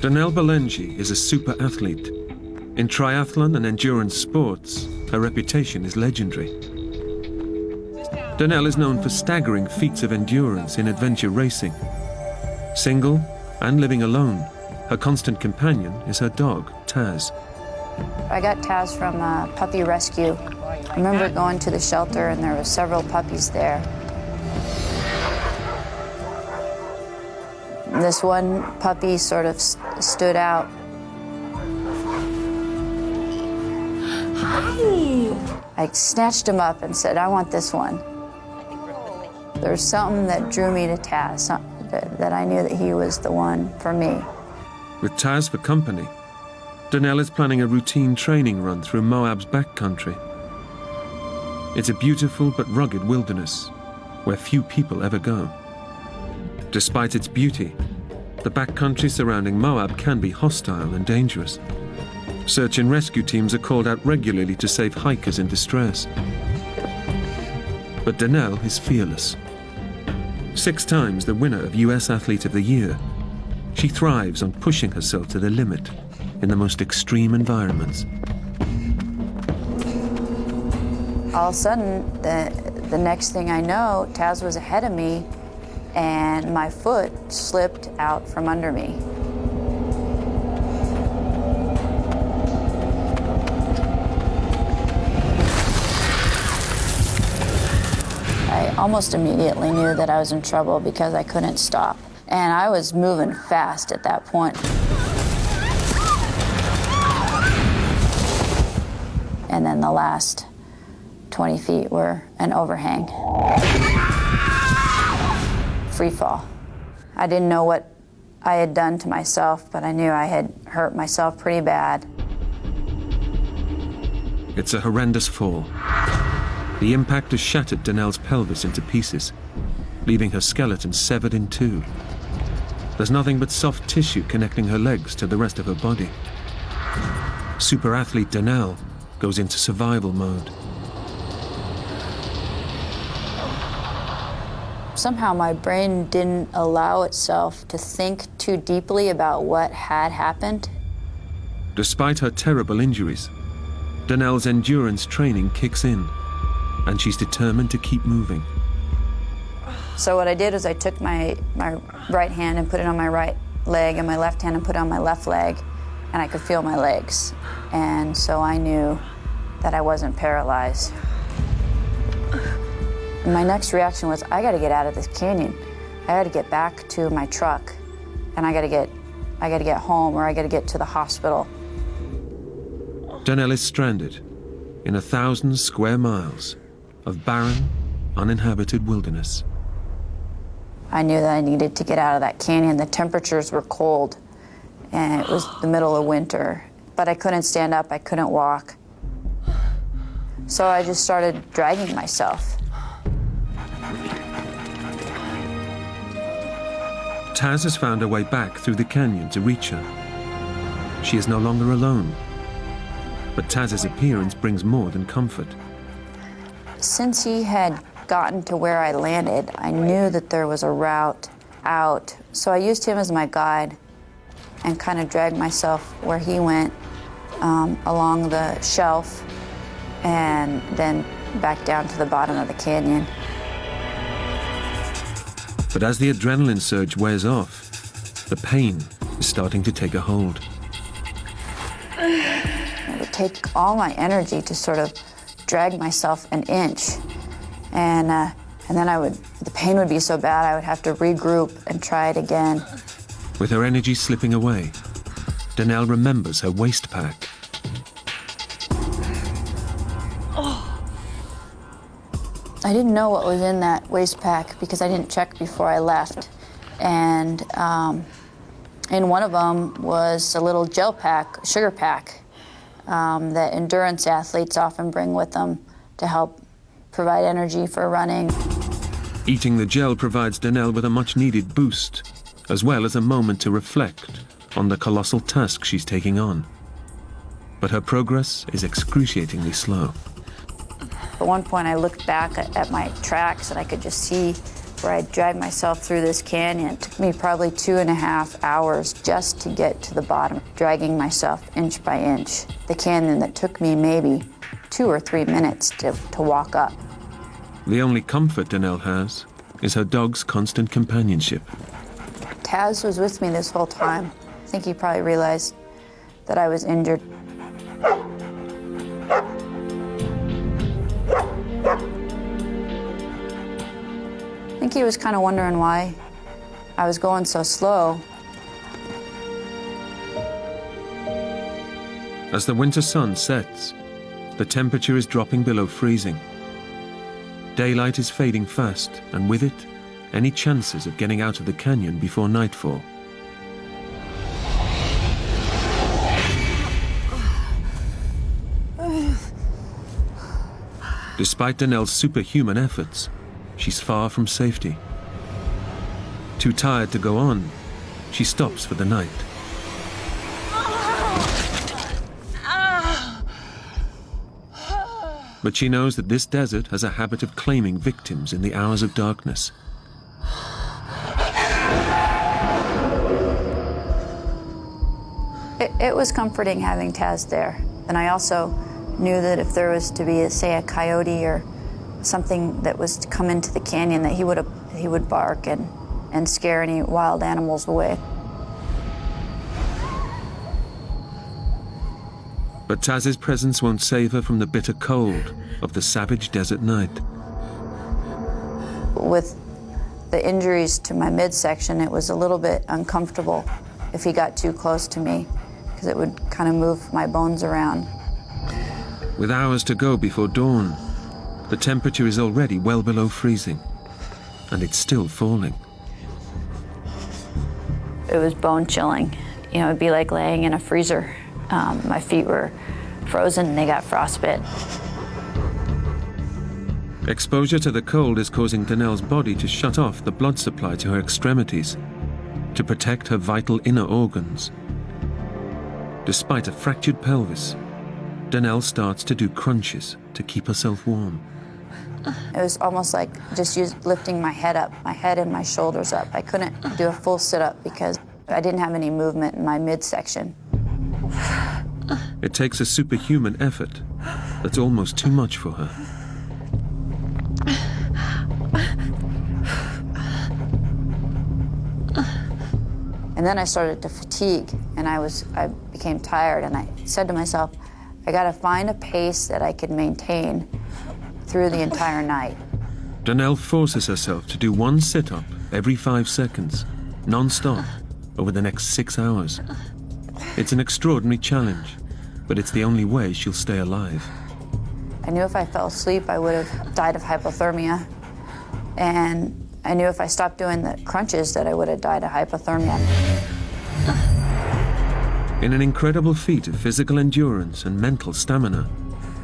Danelle Balenji is a super athlete. In triathlon and endurance sports, her reputation is legendary. Danelle is known for staggering feats of endurance in adventure racing. Single and living alone, her constant companion is her dog, Taz. I got Taz from a puppy rescue. I remember going to the shelter and there were several puppies there. This one puppy sort of stood out. Hi. I snatched him up and said, I want this one. There was something that drew me to Taz, that I knew that he was the one for me. With Taz for company, Danelle is planning a routine training run through Moab's backcountry. It's a beautiful but rugged wilderness where few people ever go. Despite its beauty, the backcountry surrounding Moab can be hostile and dangerous. Search and rescue teams are called out regularly to save hikers in distress. But Danelle is fearless. 6 times the winner of US Athlete of the Year, she thrives on pushing herself to the limit in the most extreme environments. All of a sudden, the next thing I know, Taz was ahead of me and my foot slipped out from under me. I almost immediately knew that I was in trouble because I couldn't stop. And I was moving fast at that point. And then the last 20 feet were an overhang. Free fall. I didn't know what I had done to myself, but I knew I had hurt myself pretty bad. It's a horrendous fall. The impact has shattered Danelle's pelvis into pieces, leaving her skeleton severed in 2. There's nothing but soft tissue connecting her legs to the rest of her body. Super athlete Danelle goes into survival mode. Somehow my brain didn't allow itself to think too deeply about what had happened. Despite her terrible injuries, Danelle's endurance training kicks in, and she's determined to keep moving. So what I did was I took my right hand and put it on my right leg and my left hand and put it on my left leg, and I could feel my legs. And so I knew that I wasn't paralyzed. And my next reaction was, I gotta get out of this canyon. I gotta get back to my truck, and I gotta get home, or I gotta get to the hospital. Danelle is stranded in 1,000 square miles of barren, uninhabited wilderness. I knew that I needed to get out of that canyon. The temperatures were cold, and it was the middle of winter, but I couldn't stand up, I couldn't walk. So I just started dragging myself. Taz has found her way back through the canyon to reach her. She is no longer alone, but Taz's appearance brings more than comfort. Since he had gotten to where I landed, I knew that there was a route out. So I used him as my guide and kind of dragged myself where he went, along the shelf and then back down to the bottom of the canyon. But as the adrenaline surge wears off, the pain is starting to take a hold. It would take all my energy to sort of drag myself an inch. And then the pain would be so bad I would have to regroup and try it again. With her energy slipping away, Danelle remembers her waist pack. I didn't know what was in that waist pack because I didn't check before I left. And in one of them was a little gel pack, sugar pack, that endurance athletes often bring with them to help provide energy for running. Eating the gel provides Danelle with a much-needed boost, as well as a moment to reflect on the colossal task she's taking on. But her progress is excruciatingly slow. At one point I looked back at my tracks and I could just see where I dragged myself through this canyon. It took me probably 2.5 hours just to get to the bottom, dragging myself inch by inch. The canyon that took me maybe 2 or 3 minutes to walk up. The only comfort Danelle has is her dog's constant companionship. Taz was with me this whole time. I think he probably realized that I was injured. I think he was kind of wondering why I was going so slow. As the winter sun sets, the temperature is dropping below freezing. Daylight is fading fast, and with it, any chances of getting out of the canyon before nightfall. Despite Danelle's superhuman efforts, she's far from safety. Too tired to go on, she stops for the night. But she knows that this desert has a habit of claiming victims in the hours of darkness. It was comforting having Taz there. And I also knew that if there was to be, say, a coyote or something that was to come into the canyon, that he would bark and scare any wild animals away. But Taz's presence won't save her from the bitter cold of the savage desert night. With the injuries to my midsection, it was a little bit uncomfortable if he got too close to me, because it would kind of move my bones around. With hours to go before dawn, the temperature is already well below freezing, and it's still falling. It was bone chilling. You know, it'd be like laying in a freezer. My feet were frozen and they got frostbite. Exposure to the cold is causing Danelle's body to shut off the blood supply to her extremities to protect her vital inner organs. Despite a fractured pelvis, Danelle starts to do crunches to keep herself warm. It was almost like just lifting my head up, my head and my shoulders up. I couldn't do a full sit-up because I didn't have any movement in my midsection. It takes a superhuman effort that's almost too much for her. And then I started to fatigue, and I became tired, and I said to myself, I gotta find a pace that I could maintain through the entire night. Danelle forces herself to do one sit-up every 5 seconds, non-stop, over the next 6 hours. It's an extraordinary challenge, but it's the only way she'll stay alive. I knew if I fell asleep, I would have died of hypothermia. And I knew if I stopped doing the crunches that I would have died of hypothermia. In an incredible feat of physical endurance and mental stamina,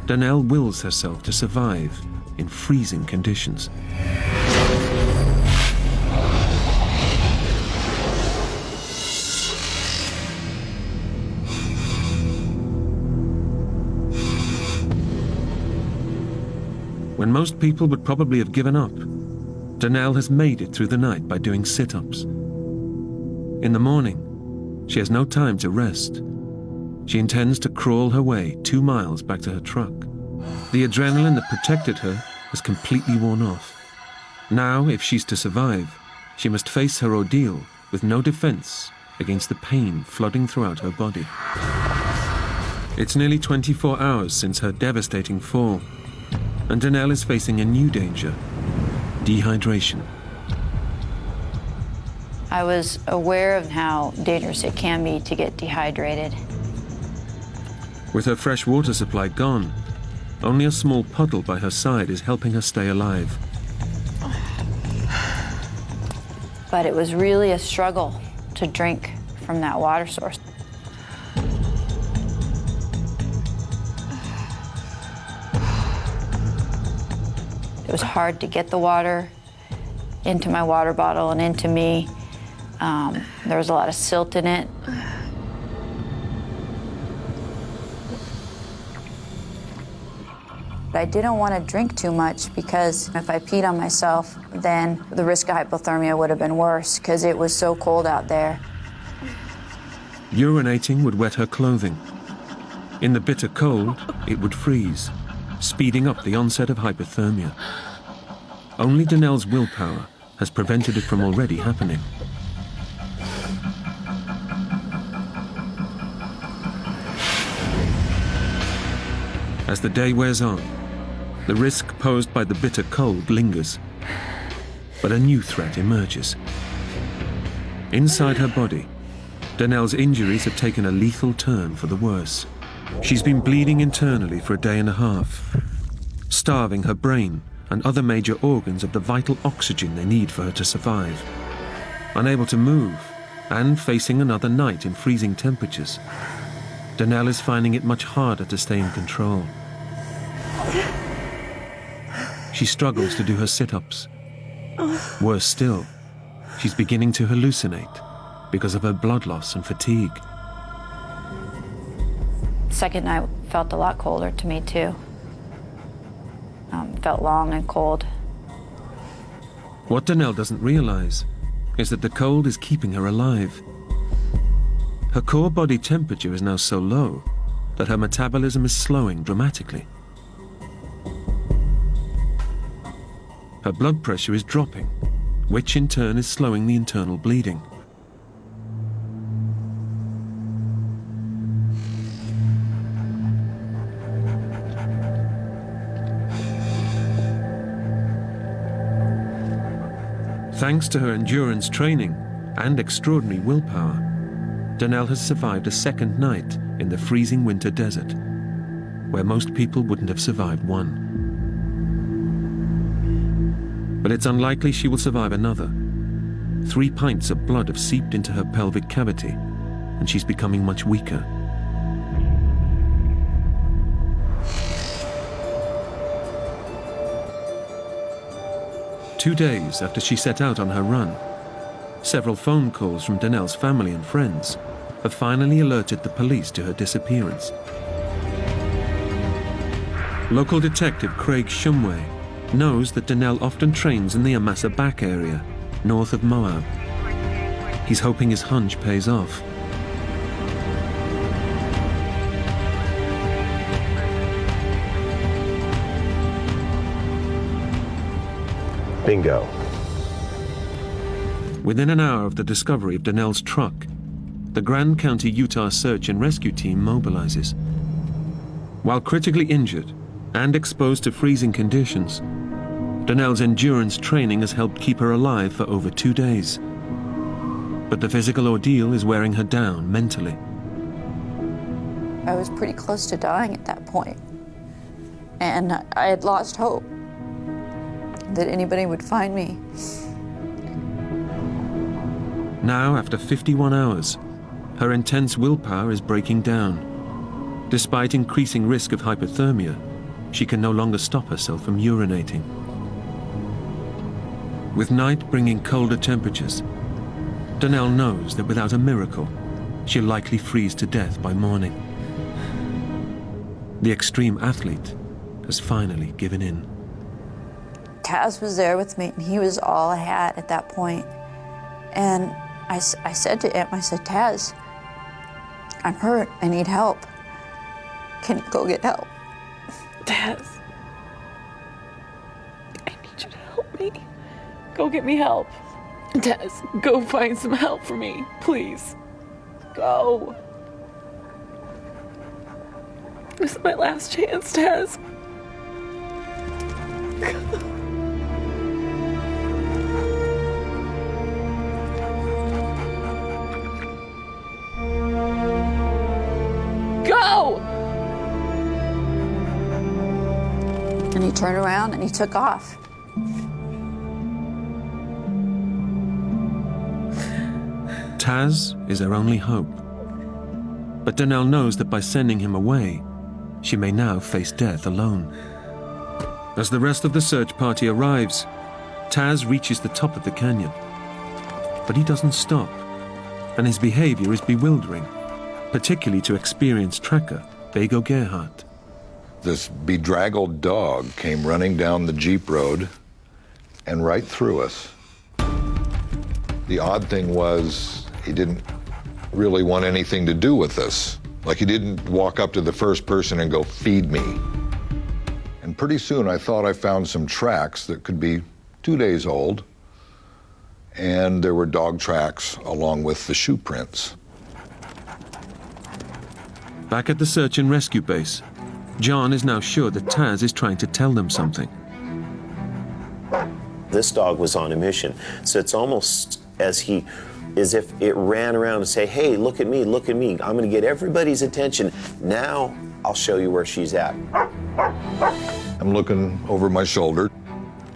Danelle wills herself to survive in freezing conditions. When most people would probably have given up, Danelle has made it through the night by doing sit-ups. In the morning, she has no time to rest. She intends to crawl her way 2 miles back to her truck. The adrenaline that protected her has completely worn off. Now, if she's to survive, she must face her ordeal with no defense against the pain flooding throughout her body. It's nearly 24 hours since her devastating fall, and Danelle is facing a new danger: dehydration. I was aware of how dangerous it can be to get dehydrated. With her fresh water supply gone, only a small puddle by her side is helping her stay alive. But it was really a struggle to drink from that water source. It was hard to get the water into my water bottle and into me. There was a lot of silt in it. But I didn't want to drink too much because if I peed on myself, then the risk of hypothermia would have been worse because it was so cold out there. Urinating would wet her clothing. In the bitter cold, it would freeze, speeding up the onset of hypothermia. Only Danelle's willpower has prevented it from already happening. As the day wears on, the risk posed by the bitter cold lingers. But a new threat emerges. Inside her body, Danelle's injuries have taken a lethal turn for the worse. She's been bleeding internally for a day and a half, starving her brain and other major organs of the vital oxygen they need for her to survive. Unable to move and facing another night in freezing temperatures, Danelle is finding it much harder to stay in control. She struggles to do her sit-ups. Worse still, she's beginning to hallucinate because of her blood loss and fatigue. Second night felt a lot colder to me too. Felt long and cold. What Danelle doesn't realize is that the cold is keeping her alive. Her core body temperature is now so low that her metabolism is slowing dramatically. Her blood pressure is dropping, which in turn is slowing the internal bleeding. Thanks to her endurance training and extraordinary willpower, Danelle has survived a second night in the freezing winter desert, where most people wouldn't have survived one. But it's unlikely she will survive another. 3 pints of blood have seeped into her pelvic cavity, and she's becoming much weaker. Two days after she set out on her run, several phone calls from Danelle's family and friends have finally alerted the police to her disappearance. Local detective Craig Shumway knows that Danelle often trains in the Amasa Back area, north of Moab. He's hoping his hunch pays off. Bingo. Within an hour of the discovery of Danelle's truck, the Grand County, Utah search and rescue team mobilizes. While critically injured and exposed to freezing conditions, Danelle's endurance training has helped keep her alive for over 2 days. But the physical ordeal is wearing her down mentally. I was pretty close to dying at that point, and I had lost hope that anybody would find me. Now, after 51 hours, her intense willpower is breaking down. Despite increasing risk of hypothermia, she can no longer stop herself from urinating. With night bringing colder temperatures, Danelle knows that without a miracle, she'll likely freeze to death by morning. The extreme athlete has finally given in. Taz was there with me, and he was all I had at that point. And I said to him, I said, Taz, I'm hurt, I need help. Can you go get help? Taz, I need you to help me. Go get me help. Taz, go find some help for me, please. Go. This is my last chance, Taz. Go! And he turned around and he took off. Taz is her only hope. But Danelle knows that by sending him away, she may now face death alone. As the rest of the search party arrives, Taz reaches the top of the canyon. But he doesn't stop, and his behavior is bewildering, particularly to experienced tracker Bego Gerhardt. This bedraggled dog came running down the Jeep road and right through us. The odd thing was he didn't really want anything to do with us. Like, he didn't walk up to the first person and go, "Feed me." And pretty soon I thought I found some tracks that could be 2 days old, and there were dog tracks along with the shoe prints. Back at the search and rescue base, John is now sure that Taz is trying to tell them something. This dog was on a mission, so it's almost as if it ran around to say, "Hey, look at me, look at me. I'm going to get everybody's attention. Now I'll show you where she's at." I'm looking over my shoulder,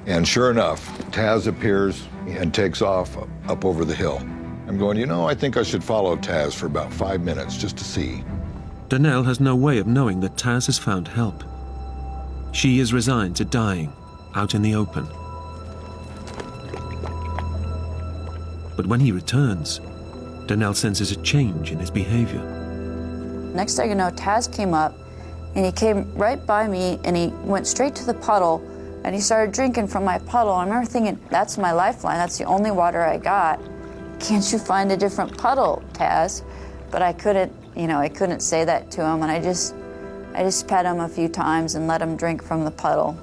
and sure enough, Taz appears and takes off up over the hill. I'm going, I think I should follow Taz for about 5 minutes just to see. Donnell has no way of knowing that Taz has found help. She is resigned to dying out in the open. But when he returns, Donnell senses a change in his behavior. Next thing you know, Taz came up, and he came right by me, and he went straight to the puddle, and he started drinking from my puddle. I remember thinking, that's my lifeline, that's the only water I got. Can't you find a different puddle, Taz? But I couldn't say that to him, and I just pet him a few times and let him drink from the puddle.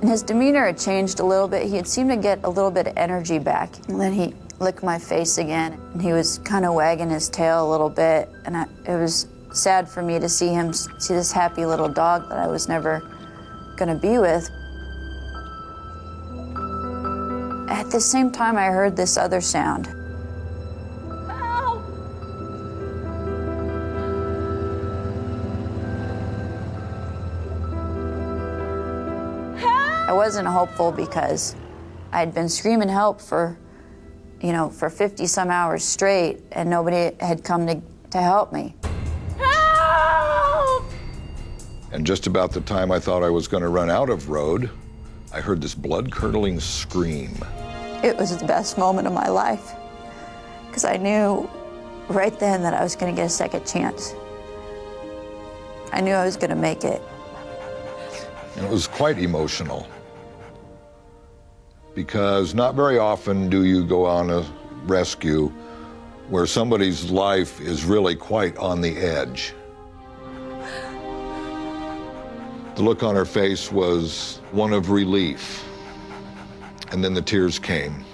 And his demeanor had changed a little bit. He had seemed to get a little bit of energy back. And then he licked my face again, and he was kind of wagging his tail a little bit, and it was sad for me to see this happy little dog that I was never gonna be with. At the same time, I heard this other sound. I wasn't hopeful because I'd been screaming help for 50 some hours straight, and nobody had come to help me. Help! And just about the time I thought I was going to run out of road, I heard this blood-curdling scream. It was the best moment of my life, because I knew right then that I was going to get a second chance. I knew I was going to make it. And it was quite emotional, because not very often do you go on a rescue where somebody's life is really quite on the edge. The look on her face was one of relief, and then the tears came.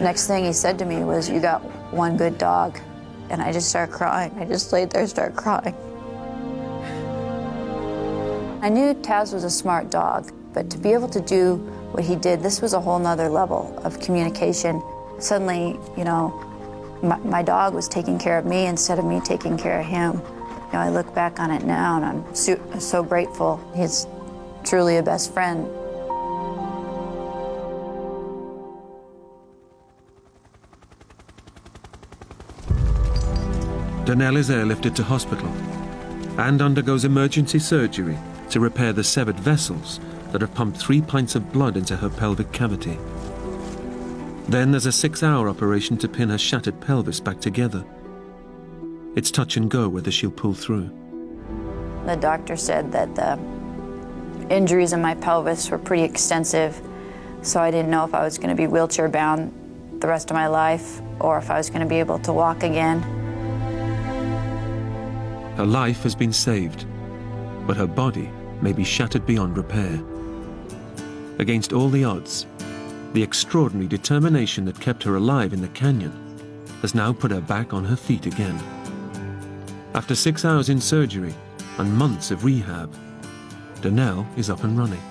Next thing he said to me was, "You got one good dog." And I just started crying. I just laid there and started crying. I knew Taz was a smart dog, but to be able to do what he did, this was a whole nother level of communication. Suddenly, my dog was taking care of me instead of me taking care of him. I look back on it now, and I'm so grateful. He's truly a best friend. Donnell is airlifted to hospital and undergoes emergency surgery to repair the severed vessels that have pumped 3 pints of blood into her pelvic cavity. Then there's a 6-hour operation to pin her shattered pelvis back together. It's touch and go whether she'll pull through. The doctor said that the injuries in my pelvis were pretty extensive, so I didn't know if I was going to be wheelchair bound the rest of my life or if I was going to be able to walk again. Her life has been saved, but her body may be shattered beyond repair. Against all the odds, the extraordinary determination that kept her alive in the canyon has now put her back on her feet again. After 6 hours in surgery and months of rehab, Donnell is up and running.